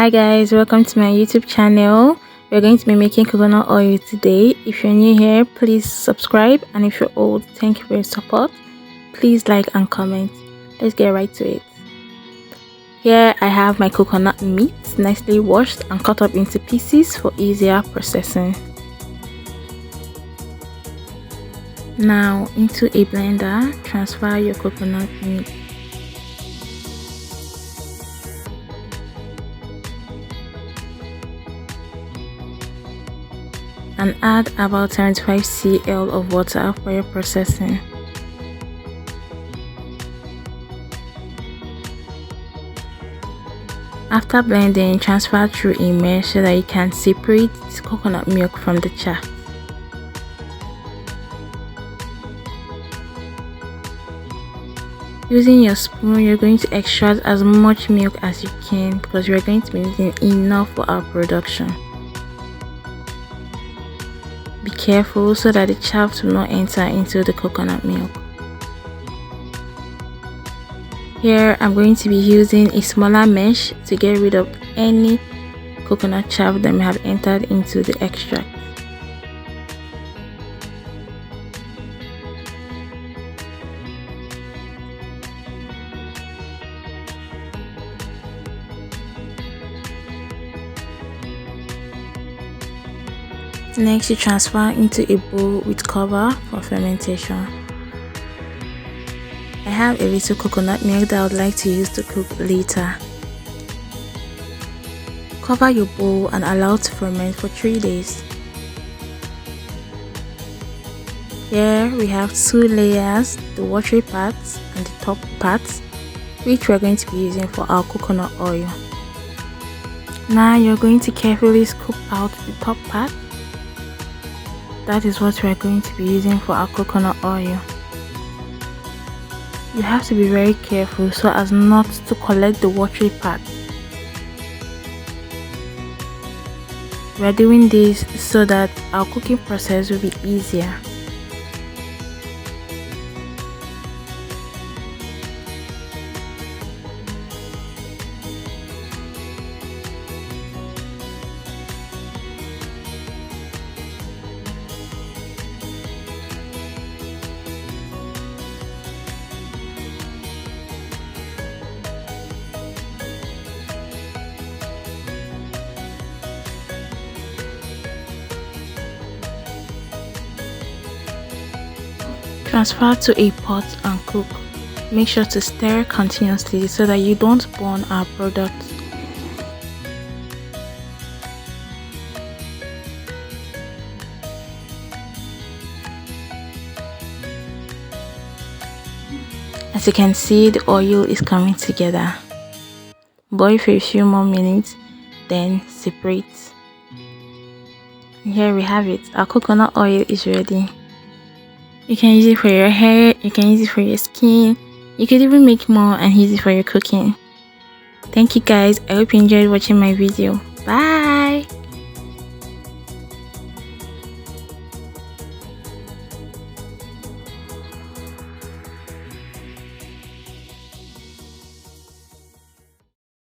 Hi guys, welcome to my YouTube channel. We're going to be making coconut oil today. If you're new here, please subscribe, and if you're old, thank you for your support. Please like and comment. Let's get right to it. Here I have my coconut meat nicely washed and cut up into pieces for easier processing. Now into a blender, transfer your coconut meat. And add about 75 cl of water for your processing. After blending, transfer through a mesh so that you can separate the coconut milk from the chaff. Using your spoon, you're going to extract as much milk as you can because we're going to be needing enough for our production. Be careful so that the chaff will not enter into the coconut milk. Here I'm going to be using a smaller mesh to get rid of any coconut chaff that may have entered into the extract. Next, you transfer into a bowl with cover for fermentation. I have a little coconut milk that I would like to use to cook later. Cover your bowl and allow to ferment for 3 days. Here we have 2 layers, the watery parts and the top parts, which we're going to be using for our coconut oil. Now you're going to carefully scoop out the top part. That is what we are going to be using for our coconut oil. You have to be very careful so as not to collect the watery part. We are doing this so that our cooking process will be easier. Transfer to a pot and cook. Make sure to stir continuously so that you don't burn our product. As you can see, the oil is coming together. Boil for a few more minutes, then separate. And here we have it. Our coconut oil is ready. You can use it for your hair, you can use it for your skin, you could even make more and use it for your cooking. Thank you guys, I hope you enjoyed watching my video. Bye!